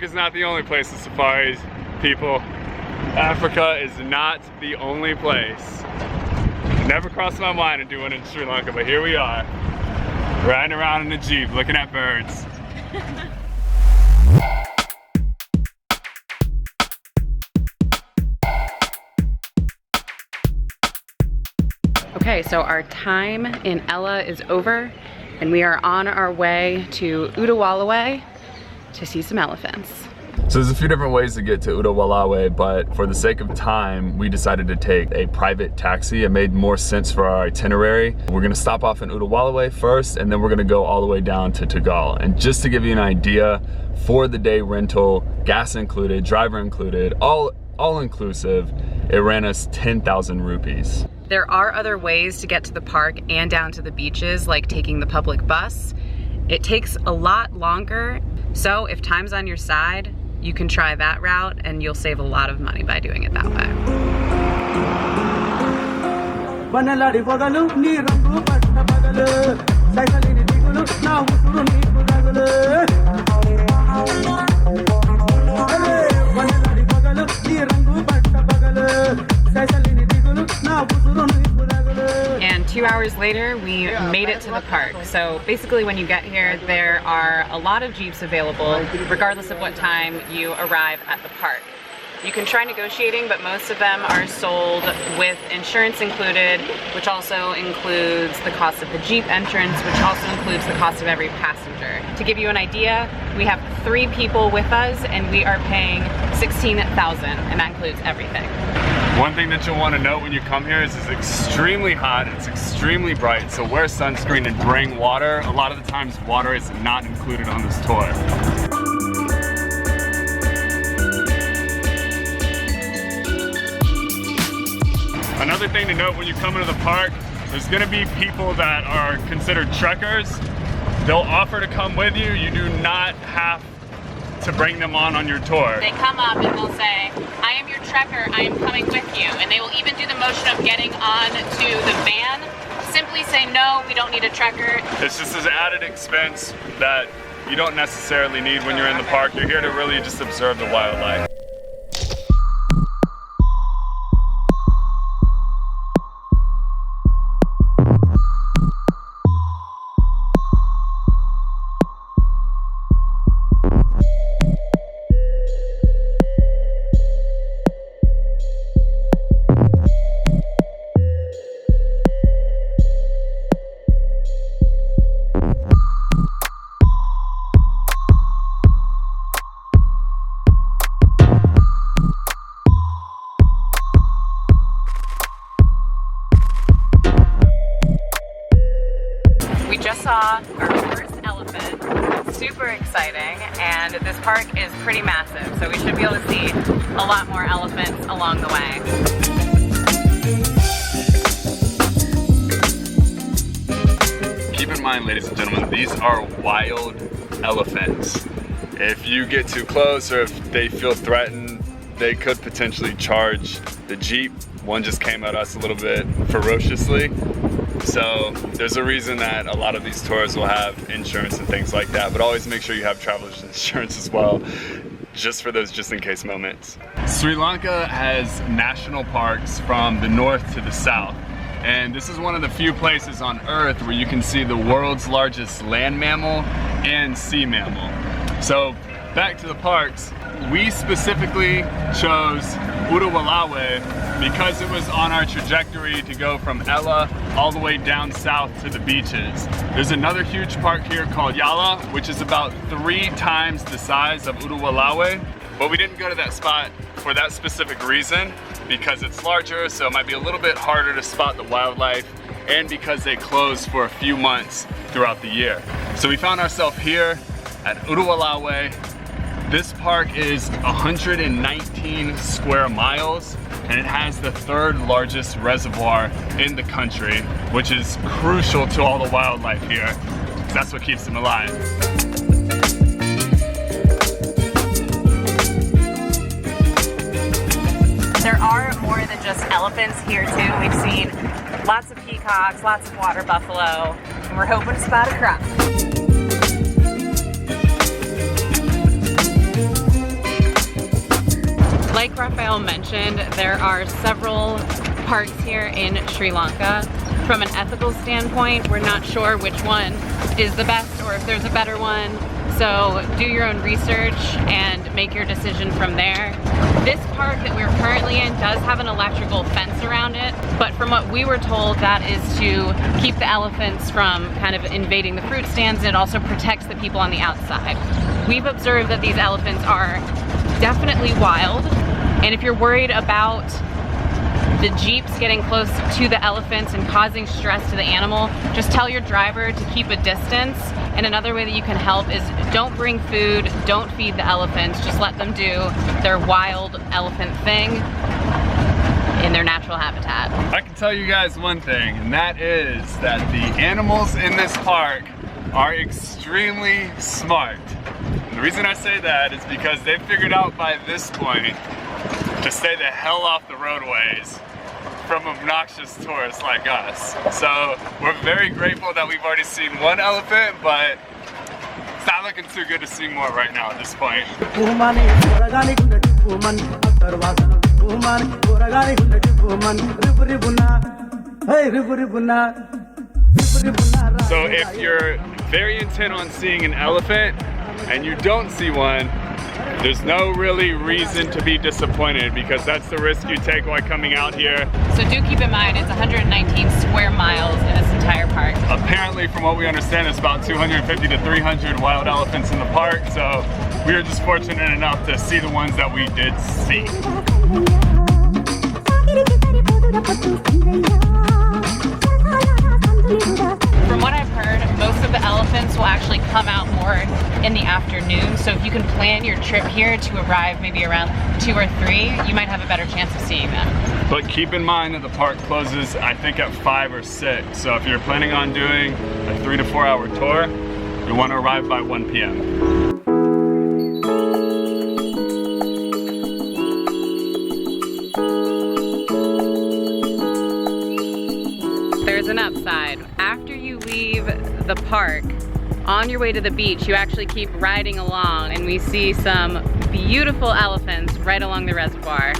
Lanka is not the only place with safaris, people. Africa is not the only place. Never crossed my mind to do one in Sri Lanka, but here we are, riding around in a Jeep, looking at birds. Okay, so our time in Ella is over, and we are on our way to UBUD to see some elephants. So there's a few different ways to get to UBUD, but for the sake of time, we decided to take a private taxi. It made more sense for our itinerary. We're gonna stop off in UBUD first, and then we're gonna go all the way down to Tegal. And just to give you an idea, for the day rental, gas included, driver included, all inclusive, it ran us 10,000 rupees. There are other ways to get to the park and down to the beaches, like taking the public bus. It takes a lot longer, so if time's on your side, you can try that route and you'll save a lot of money by doing it that way. And 2 hours later, we made it to the park. So basically when you get here, there are a lot of Jeeps available, regardless of what time you arrive at the park. You can try negotiating, but most of them are sold with insurance included, which also includes the cost of the Jeep entrance, which also includes the cost of every passenger. To give you an idea, we have 3 people with us and we are paying $16,000, and that includes everything. One thing that you'll want to note when you come here is it's extremely hot, it's extremely bright, so wear sunscreen and bring water. A lot of the times water is not included on this tour. Another thing to note when you come into the park, there's going to be people that are considered trekkers. They'll offer to come with you. You do not have to bring them on your tour. They come up and they'll say, I am your trekker, I am coming with you. And they will even do the motion of getting on to the van. Simply say, no, we don't need a trekker. It's just an added expense that you don't necessarily need when you're in the park. You're here to really just observe the wildlife. We just saw our first elephant, super exciting, and this park is pretty massive, so we should be able to see a lot more elephants along the way. Keep in mind, ladies and gentlemen, these are wild elephants. If you get too close or if they feel threatened, they could potentially charge the Jeep. One just came at us a little bit ferociously. So there's a reason that a lot of these tours will have insurance and things like that, but always make sure you have traveler's insurance as well, just for those just in case moments. Sri Lanka has national parks from the north to the south, and this is one of the few places on Earth where you can see the world's largest land mammal and sea mammal. So back to the parks, we specifically chose UBUD because it was on our trajectory to go from Ella all the way down south to the beaches. There's another huge park here called Yala, which is about 3 times the size of UBUD, but we didn't go to that spot for that specific reason, because it's larger, so it might be a little bit harder to spot the wildlife, and because they close for a few months throughout the year. So we found ourselves here at UBUD. This park is 119 square miles, and it has the 3rd largest reservoir in the country, which is crucial to all the wildlife here, because that's what keeps them alive. There are more than just elephants here too. We've seen lots of peacocks, lots of water buffalo, and we're hoping to spot a crop. Like Raphael mentioned, there are several parks here in Sri Lanka. From an ethical standpoint, we're not sure which one is the best or if there's a better one. So do your own research and make your decision from there. This park that we're currently in does have an electrical fence around it, but from what we were told, that is to keep the elephants from kind of invading the fruit stands, and it also protects the people on the outside. We've observed that these elephants are definitely wild, and if you're worried about the jeeps getting close to the elephants and causing stress to the animal, just tell your driver to keep a distance. And another way that you can help is don't bring food, don't feed the elephants, just let them do their wild elephant thing in their natural habitat. I can tell you guys one thing, and that is that the animals in this park are extremely smart. And the reason I say that is because they've figured out by this point to stay the hell off the roadways from obnoxious tourists like us. So we're very grateful that we've already seen one elephant, but it's not looking too good to see more right now at this point. So if you're very intent on seeing an elephant and you don't see one, there's no really reason to be disappointed, because that's the risk you take while coming out here. So do keep in mind it's 119 square miles in this entire park. Apparently, from what we understand, it's about 250 to 300 wild elephants in the park, so we were just fortunate enough to see the ones that we did see. From what I've heard, most of the elephants will actually come out more in the afternoon, so if you can plan your trip here to arrive maybe around 2 or 3, you might have a better chance of seeing them. But keep in mind that the park closes, I think, at 5 or 6, so if you're planning on doing a 3 to 4 hour tour, you want to arrive by 1 p.m. There's an upside. After you leave the park, on your way to the beach, you actually keep riding along, and we see some beautiful elephants right along the reservoir.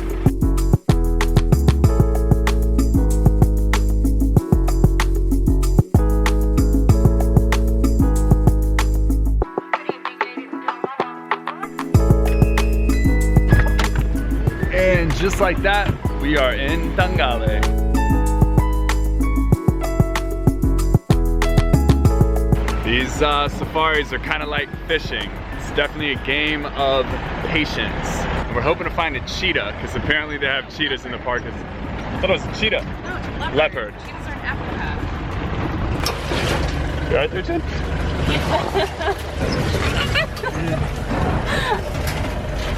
And just like that, we are in Tanggale. These safaris are kind of like fishing. It's definitely a game of patience. And we're hoping to find a cheetah, because apparently they have cheetahs in the park. I thought it was a cheetah. No, it's leopard. Cheetahs are in Africa. You alright there, Jen?